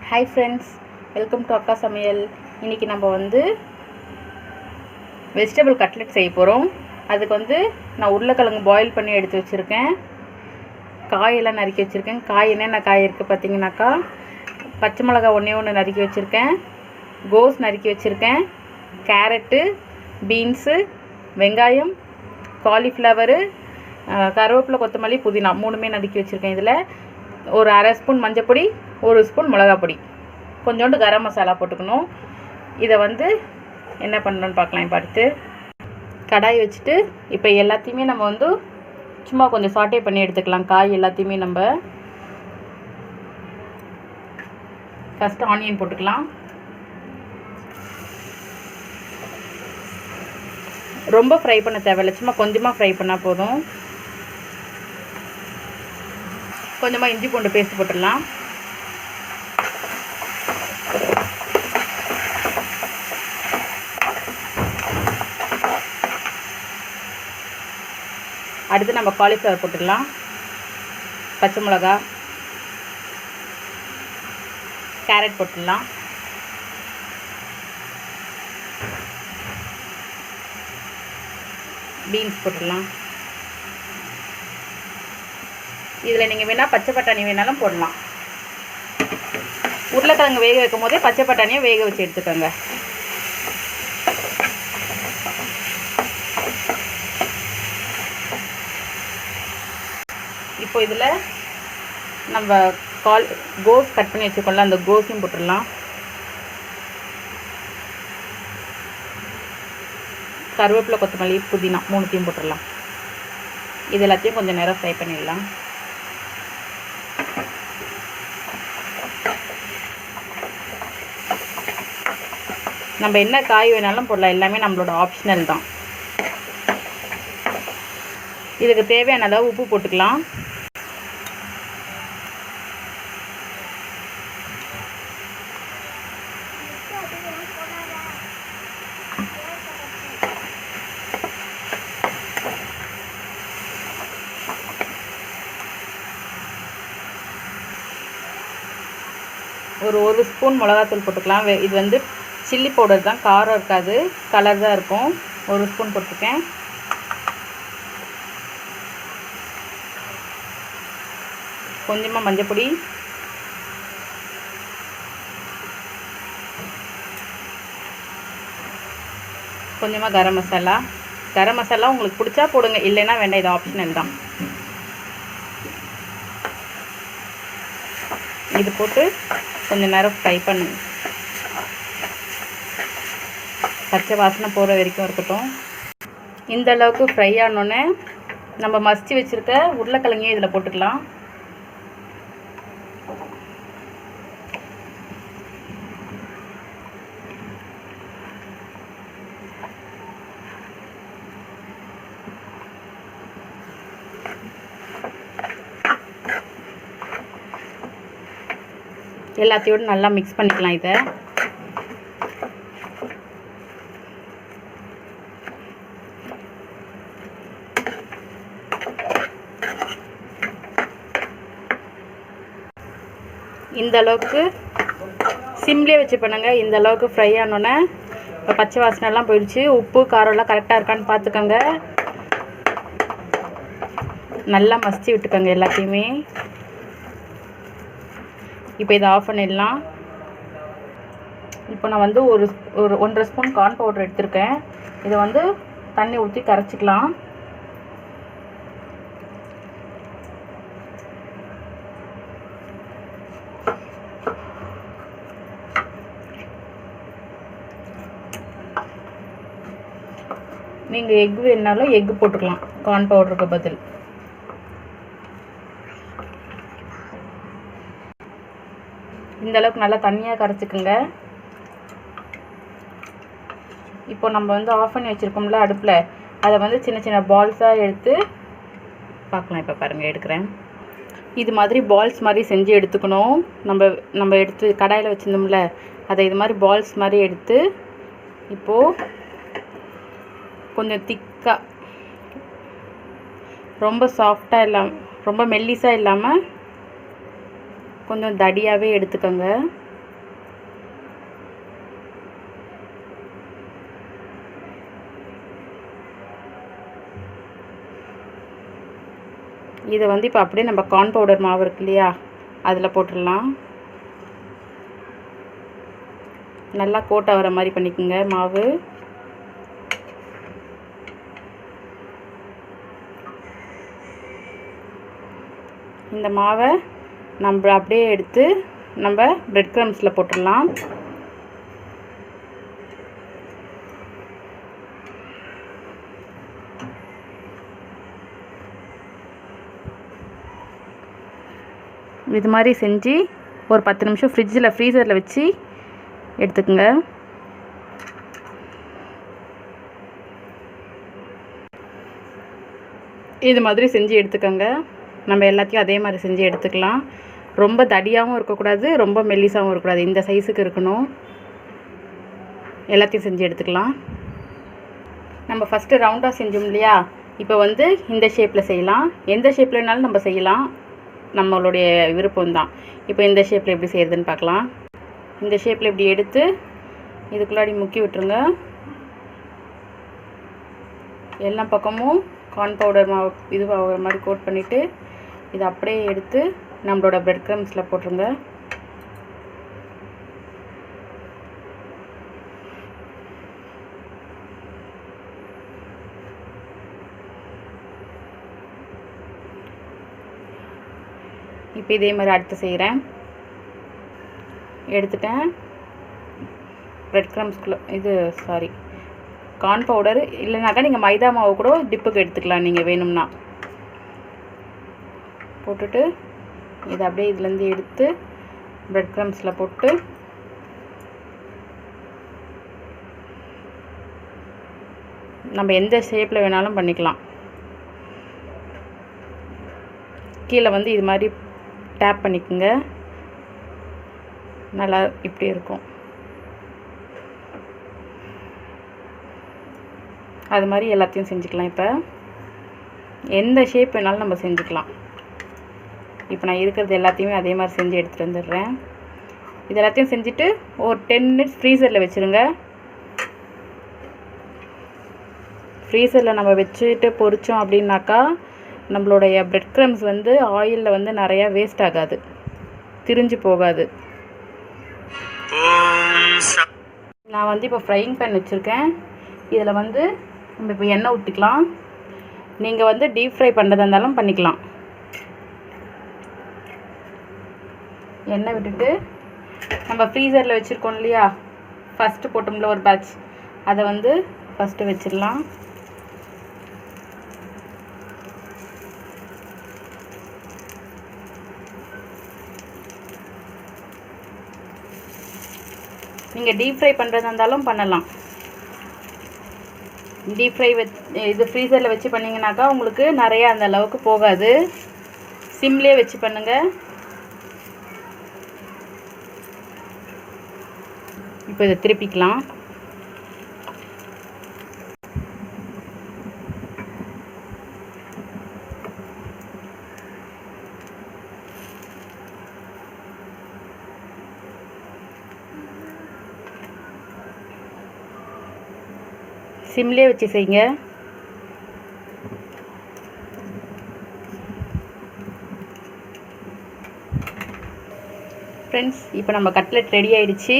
Hi friends, welcome to Akka Samayal. இன்னைக்கு நம்ம வந்து vegetable cutlet செய்ய போறோம். அதுக்கு வந்து நான் உருளைக்கிழங்கு பாயில் பண்ணி எடுத்து வச்சிருக்கேன். காய் எல்லாம் நறுக்கி வச்சிருக்கேன். காய் என்னென்ன காய் இருக்கு பாத்தீங்கன்னாக்கா பச்சை மிளகாய் ஒண்ணே நறுக்கி வச்சிருக்கேன். கோஸ் நறுக்கி வச்சிருக்கேன். கேரட், பீன்ஸ், வெங்காயம், cauliflower, கருவேப்பிலை, கொத்தமல்லி, புதினா மூணுமே நறுக்கி வச்சிருக்கேன். இதுல ஒரு அரை ஸ்பூன் மஞ்சள் பொடி, ஒரு ஸ்பூன் மிளகாய் பொடி, கொஞ்சோண்டு கரம் மசாலா போட்டுக்கணும். இதை வந்து என்ன பண்ணணும்னு பார்க்கலாம். இப்போ அடுத்து கடாய் வச்சுட்டு இப்போ எல்லாத்தையுமே நம்ம வந்து சும்மா கொஞ்சம் சாட்டே பண்ணி எடுத்துக்கலாம். காய் எல்லாத்தையுமே நம்ம ஃபஸ்ட்டு ஆனியன் போட்டுக்கலாம். ரொம்ப ஃப்ரை பண்ண தேவையில்லை, சும்மா கொஞ்சமாக ஃப்ரை பண்ணால் போதும். கொஞ்சமாக இஞ்சி பூண்டு பேஸ்ட் போட்டுடலாம். அடுத்து நம்ம காலிஃப்ளவர் போட்டுடலாம். பச்சை மிளகா, கேரட் போட்டுடலாம். பீன்ஸ் போட்டுடலாம். இதில் நீங்கள் வேணால் பச்சை பட்டாணி வேணாலும் போடலாம். உருளைக்கிழங்கு வேக வைக்கும் போதே பச்சை பட்டாணியை வேக வச்சு எடுத்துக்கோங்க. இப்போ இதில் நம்ம கோஸ் கட் பண்ணி வச்சுக்கோங்களா, அந்த கோஸையும் போட்டுடலாம். கருவேப்பிலை, கொத்தமல்லி, புதினா மூணுத்தையும் போட்டுடலாம். இது எல்லாத்தையும் கொஞ்சம் நேரம் ஃப்ரை பண்ணிடலாம். நம்ம என்ன காய் வேணாலும் போடலாம், எல்லாமே நம்மளோட ஆப்ஷனல் தான். இதுக்கு தேவையான அளவு உப்பு போட்டுக்கலாம். ஒரு ஸ்பூன் மிளகாத்தூள் போட்டுக்கலாம். இது வந்து சில்லி பவுடர் தான், காரம் இருக்காது, கலர் தான் இருக்கும். ஒரு ஸ்பூன் போட்டுருக்கேன். கொஞ்சமாக மஞ்சள் பொடி, கொஞ்சமாக கரம் மசாலா. கரம் மசாலா உங்களுக்கு பிடிச்சா போடுங்க, இல்லைன்னா வேண்டாம், இது ஆப்ஷனல் தான். இது போட்டு கொஞ்சம் நேரம் ஃப்ரை பண்ணுங்க. பச்சை வாசனை போகிற வரைக்கும் இருக்கட்டும். இந்த அளவுக்கு ஃப்ரை ஆனோடனே நம்ம மசிச்சு வச்சுருக்க உருளைக்கிழங்கையும் இதில் போட்டுக்கலாம். எல்லாத்தையோடு நல்லா மிக்ஸ் பண்ணிக்கலாம். இதை இந்த அளவுக்கு சிம்லேயே வச்சு பண்ணுங்க. இந்த அளவுக்கு ஃப்ரை ஆனோன்னே இப்போ பச்சை வாசனைலாம் போயிடுச்சு. உப்பு காரம்லாம் கரெக்டாக இருக்கான்னு பார்த்துக்கோங்க. நல்லா மசிச்சு விட்டுக்கோங்க எல்லாத்தையுமே. இப்போ இதை ஆஃப் பண்ணிடலாம். இப்போ நான் வந்து ஒரு 1.5 ஸ்பூன் கார்ன் பவுடர் எடுத்திருக்கேன். இதை வந்து தண்ணி ஊற்றி கரைச்சிக்கலாம். நீங்கள் எக் வேணாலும் எக் போட்டுக்கலாம் கார்ன் பவுடருக்கு பதில். இந்த அளவுக்கு நல்லா தண்ணியாக கரைச்சிக்குங்க. இப்போ நம்ம வந்து ஆஃப் பண்ணி வச்சுருக்கோம்ல அடுப்பில், அதை வந்து சின்ன சின்ன பால்ஸாக எடுத்து பார்க்கலாம். இப்போ பாருங்கள், எடுக்கிறேன். இது மாதிரி பால்ஸ் மாதிரி செஞ்சு எடுத்துக்கணும். நம்ம எடுத்து கடாயில் வச்சுருந்தோம்ல, அதை இது மாதிரி பால்ஸ் மாதிரி எடுத்து இப்போது கொஞ்சம் திக்காக, ரொம்ப சாஃப்டாக இல்லாமல் ரொம்ப மெல்லிஸாக இல்லாமல் கொஞ்சம் தடியாகவே எடுத்துக்கோங்க. இதை வந்து இப்போ அப்படியே நம்ம கார்ன் பவுடர் மாவு இருக்கு இல்லையா, அதில் போட்டுடலாம். நல்லா கோட் ஆகிற மாதிரி பண்ணிக்கோங்க மாவு. இந்த மாவை நம்ம அப்படியே எடுத்து நம்ம பிரெட் க்ரம்ஸில் போட்டுடலாம். இது மாதிரி செஞ்சு ஒரு 10 நிமிஷம் ஃப்ரீசரில் வச்சு எடுத்துக்கோங்க. இது மாதிரி செஞ்சு எடுத்துக்கோங்க. நம்ம எல்லாத்தையும் அதே மாதிரி செஞ்சு எடுத்துக்கலாம். ரொம்ப தடியாகவும் இருக்கக்கூடாது, ரொம்ப மெல்லிசாகவும் இருக்கக்கூடாது, இந்த சைஸுக்கு இருக்கணும். எல்லாத்தையும் செஞ்சு எடுத்துக்கலாம். நம்ம ஃபஸ்ட்டு ரவுண்டாக செஞ்சோம் இல்லையா, இப்போ வந்து இந்த ஷேப்பில் செய்யலாம். எந்த ஷேப்பில் வேணாலும் நம்ம செய்யலாம், நம்மளுடைய விருப்பம்தான். இப்போ இந்த ஷேப்பில் எப்படி செய்கிறதுன்னு பார்க்கலாம். இந்த ஷேப்பில் இப்படி எடுத்து இதுக்குள்ளாடி முக்கி விட்டுருங்க. எல்லா பக்கமும் கார்ன் பவுடர் மாவு இதுவாகிற மாதிரி கோட் பண்ணிவிட்டு இதை அப்படியே எடுத்து நம்மளோட பிரெட் க்ரம்ஸில் போட்டுருங்க. இப்போ இதே மாதிரி அடுத்து செய்கிறேன். எடுத்துட்டேன். பிரெட் க்ரம்ஸ்குள்ளே கார்ன் பவுடர் இல்லைனாக்கா நீங்கள் மைதா மாவு கூட டிப்புக்கு எடுத்துக்கலாம் நீங்கள் வேணும்னா. போட்டுட்டு இதை அப்படியே இதுலேருந்து எடுத்து பிரெட் க்ரம்ஸில் போட்டு நம்ம எந்த ஷேப்பில் வேணாலும் பண்ணிக்கலாம். கீழே வந்து இது மாதிரி டேப் பண்ணிக்கோங்க. நல்லா இப்படி இருக்கும். அது மாதிரி எல்லாத்தையும் செஞ்சுக்கலாம். இப்போ எந்த ஷேப் வேணாலும் நம்ம செஞ்சுக்கலாம். இப்போ நான் இருக்கிறது எல்லாத்தையுமே அதே மாதிரி செஞ்சு எடுத்துகிட்டு வந்துடுறேன். இது எல்லாத்தையும் செஞ்சுட்டு ஒரு 10 மினிட்ஸ் ஃப்ரீசரில் வச்சுருங்க. ஃப்ரீசரில் நம்ம வச்சுட்டு பொரித்தோம் அப்படின்னாக்கா நம்மளுடைய பிரெட் க்ரம்ஸ் வந்து ஆயிலில் வந்து நிறையா வேஸ்ட் ஆகாது, திரிஞ்சு போகாது. நான் வந்து இப்போ ஃப்ரையிங் பேன் வச்சுருக்கேன். இதில் வந்து நம்ம இப்போ எண்ணெய் ஊற்றிக்கலாம். நீங்கள் வந்து டீப் ஃப்ரை பண்ணுறதா இருந்தாலும் பண்ணிக்கலாம். எண்ணெய் விட்டுட்டு நம்ம ஃப்ரீசரில் வச்சுருக்கோம் இல்லையா, ஃபஸ்ட்டு போட்டோம்ல ஒரு பேட்ச், அதை வந்து ஃபஸ்ட்டு வச்சிடலாம். நீங்கள் டீப் ஃப்ரை பண்ணுறதா இருந்தாலும் பண்ணலாம். டீப் ஃப்ரை இது ஃப்ரீசரில் வச்சு பண்ணிங்கனாக்கா உங்களுக்கு நிறையா அந்த அளவுக்கு போகாது. சிம்லேயே வச்சு பண்ணுங்கள். இப்போ இதை திருப்பிக்கலாம். சிம்லேயே வச்சு செய்யுங்க. ஃப்ரெண்ட்ஸ், இப்போ நம்ம கட்லெட் ரெடி ஆகிடுச்சு.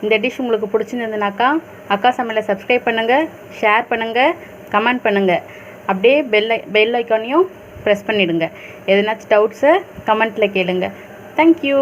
இந்த டிஷ் உங்களுக்கு பிடிச்சிருந்ததுனாக்கா அக்கா சமையலை சப்ஸ்கிரைப் பண்ணுங்கள், ஷேர் பண்ணுங்கள், கமெண்ட் பண்ணுங்கள். அப்படியே பெல் ஐக்கானையும் ப்ரெஸ் பண்ணிவிடுங்க. எதனாச்சும் டவுட்ஸை கமெண்ட்டில் கேளுங்க. தேங்க்யூ.